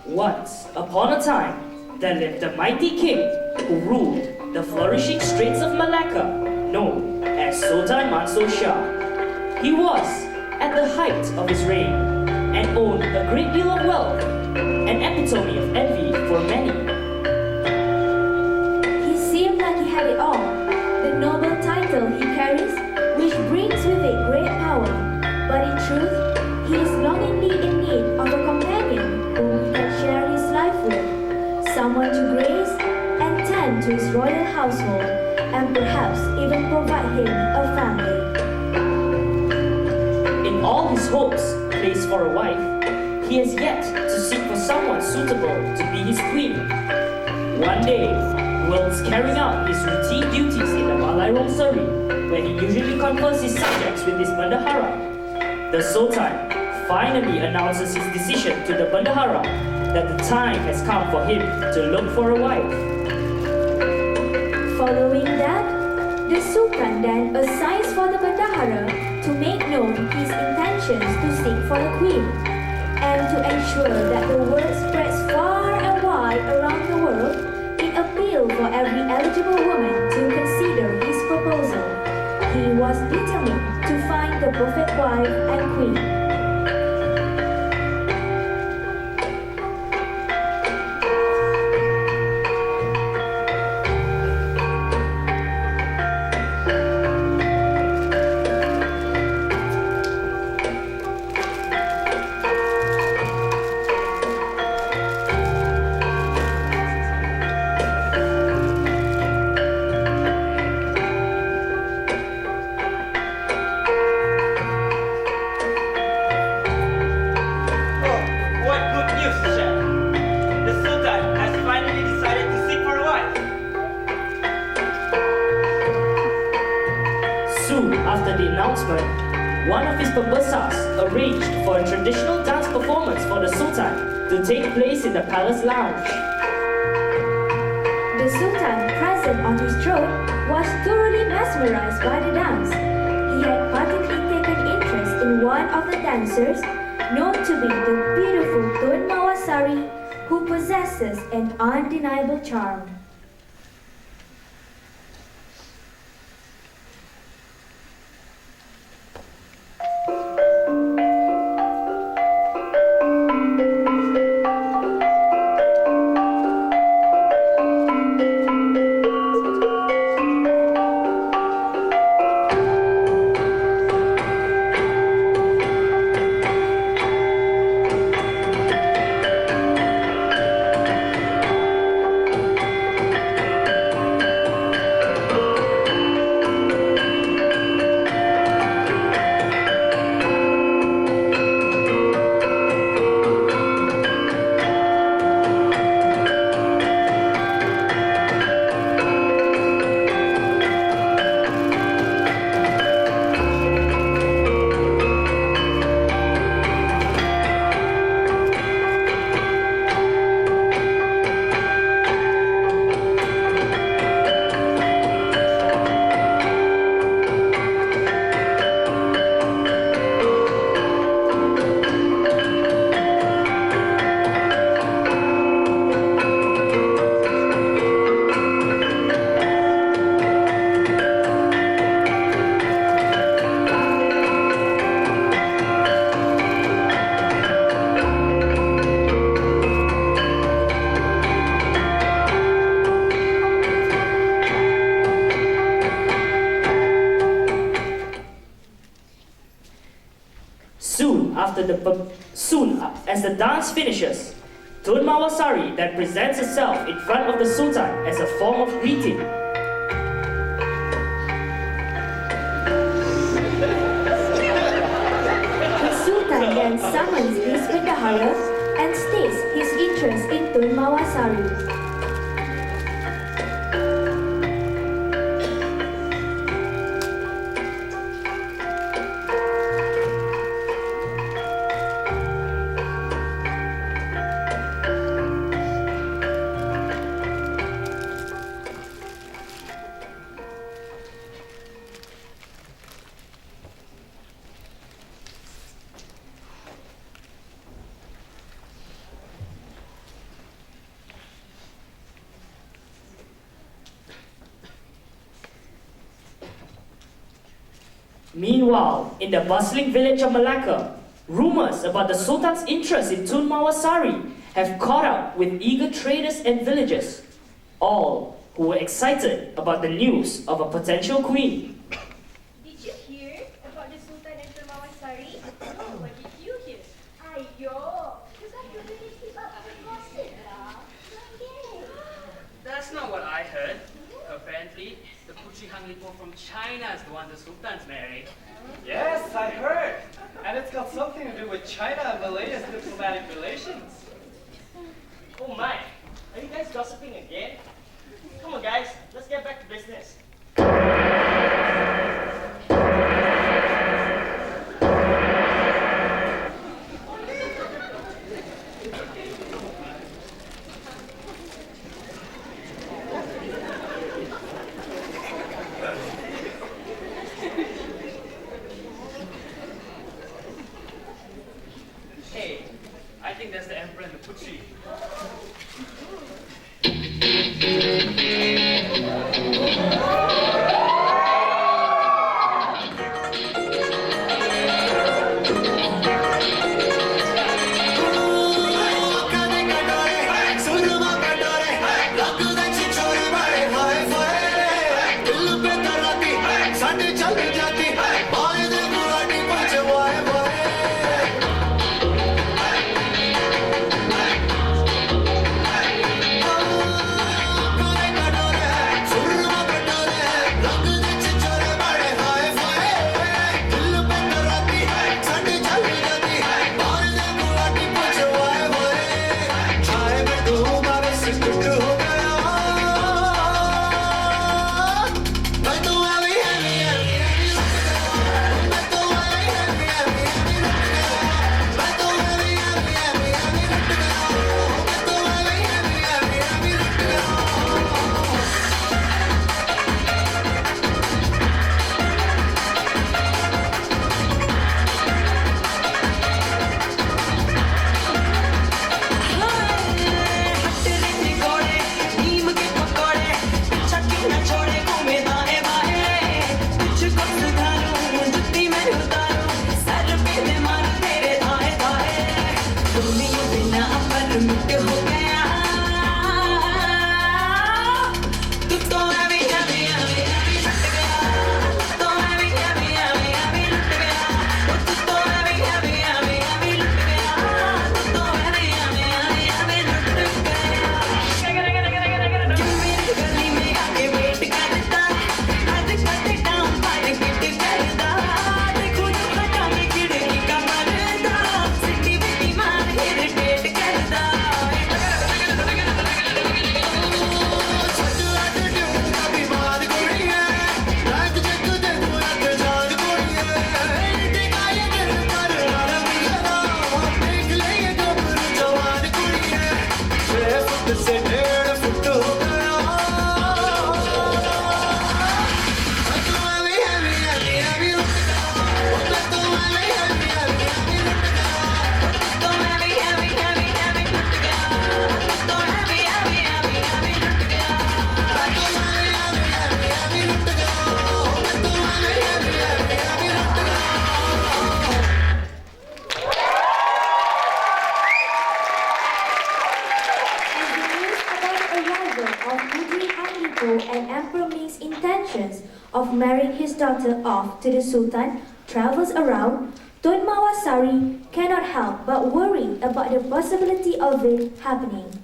Once upon a time, there lived a mighty king who ruled the flourishing Straits of Malacca, known as Sultan Mansur Shah. He was at the height of his reign and owned a great deal of wealth, an epitome of envy for many. He seemed like he had it all, the noble title he carries, which brings with it great power, but in truth, he is longingly in need of a companion whom he can share his life with, someone to grace and tend to his royal household, and perhaps even provide him a family. In all his hopes placed for a wife, he has yet to seek for someone suitable to be his queen. One day, whilst carrying out his routine duties in the Malairong Surrey, where he usually confers his subjects with his bendahara, the Sultan finally announces his decision to the bendahara that the time has come for him to look for a wife. Following that, the Sultan then assigns for the bendahara to make known his intentions to seek for a queen, and to ensure that the word spreads far and wide around the world, in appeal for every eligible woman to consider his proposal. He was determined to find the perfect wife and queen. After the announcement, one of his pabasas arranged for a traditional dance performance for the Sultan to take place in the palace lounge. The Sultan, present on his throne, was thoroughly mesmerized by the dance. He had particularly taken interest in one of the dancers, known to be the beautiful Tun Mawasari, who possesses an undeniable charm. Soon as the dance finishes, Tun Mawasari then presents herself in front of the Sultan as a form of greeting. The Sultan then summons his bendahara and states his interest in Tun Mawasari. Meanwhile, in the bustling village of Malacca, rumors about the Sultan's interest in Tun Mawasari have caught up with eager traders and villagers, all who were excited about the news of a potential queen. Did you hear about the Sultan and Tun Mawasari? No, what did you hear? Ayo, because I can really keep up with gossip lah. That's not what I heard. Apparently, the Putri Hanglipo from China is the one the Sultan's married. Yes, I heard. And it's got something to do with China and Malaysia's diplomatic relations. Oh my, are you guys gossiping again? Come on guys, let's get back to business. Hey, I think that's the Emperor and the Putri. And Emperor Ming's intentions of marrying his daughter off to the Sultan travels around, Tun Mawasari cannot help but worry about the possibility of it happening.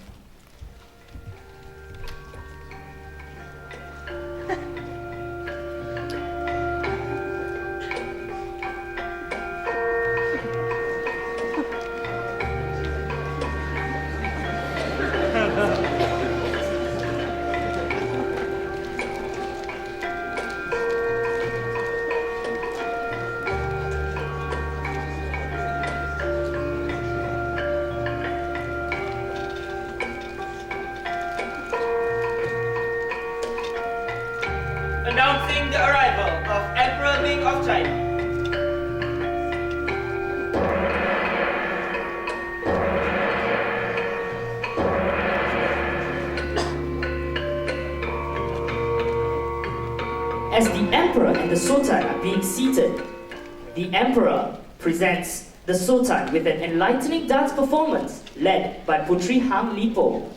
Announcing the arrival of Emperor Ming of China. As the Emperor and the Sultan are being seated, the Emperor presents the Sultan with an enlightening dance performance led by Putri Hang Lipo.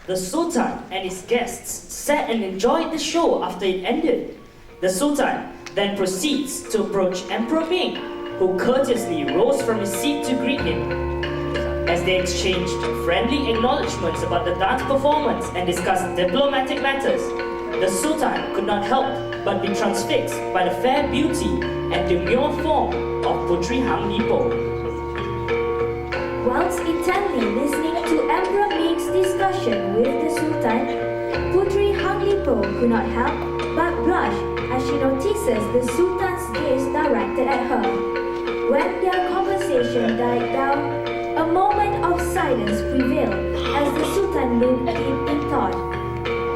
The Sultan and his guests sat and enjoyed the show after it ended. The Sultan then proceeds to approach Emperor Ming, who courteously rose from his seat to greet him. As they exchanged friendly acknowledgements about the dance performance and discussed diplomatic matters, the Sultan could not help but be transfixed by the fair beauty and demure form of Putri Hang Lipo. Whilst intently listening to Emperor Ming's discussion with the Sultan, Putri Hang Lipo could not help but blush as she notices the Sultan's gaze directed at her. When their conversation died down, a moment of silence prevailed as the Sultan looked deep in thought.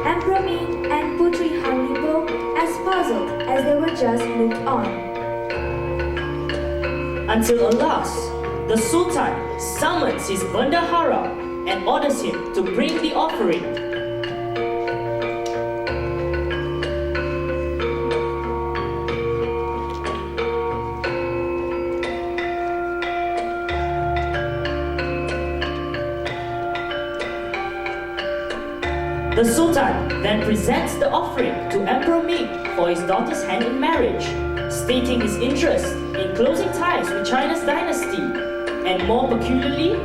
Emperor Ming and Putri Hang Lipo as puzzled as they were just looked on. Until alas, the Sultan summons his bendahara and orders him to bring the offering. The Sultan then presents the offering to Emperor Ming for his daughter's hand in marriage, stating his interest in closing ties with China's dynasty, and more peculiarly,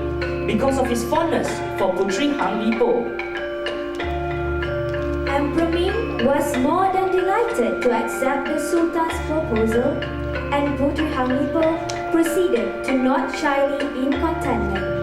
because of his fondness for Putri Hang Lipo. Emperor Ming was more than delighted to accept the Sultan's proposal, and Putri Hang Lipo proceeded to nod shyly in contentment.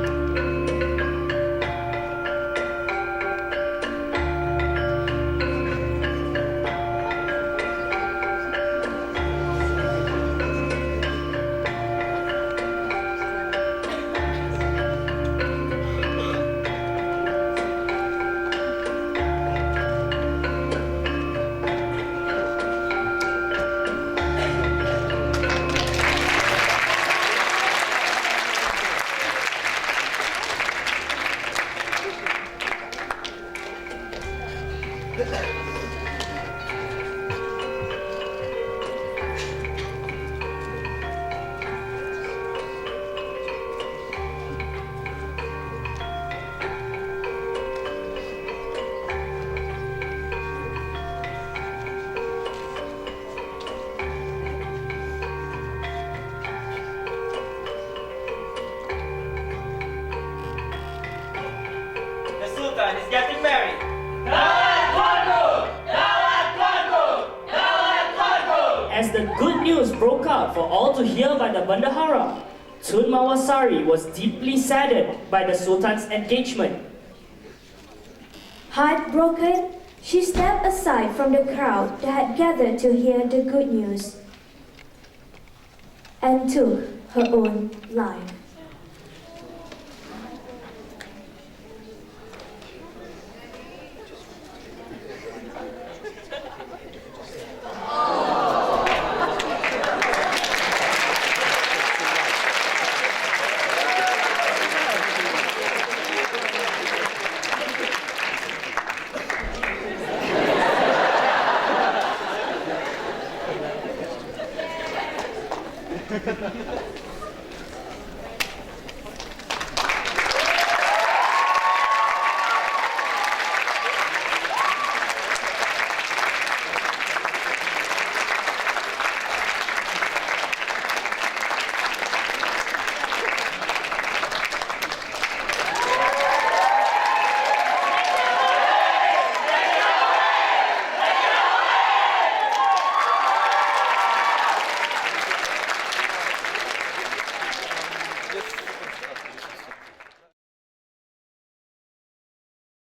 out for all to hear by the Bendahara. Tun Mawasari was deeply saddened by the Sultan's engagement. Heartbroken, she stepped aside from the crowd that had gathered to hear the good news and took her own life.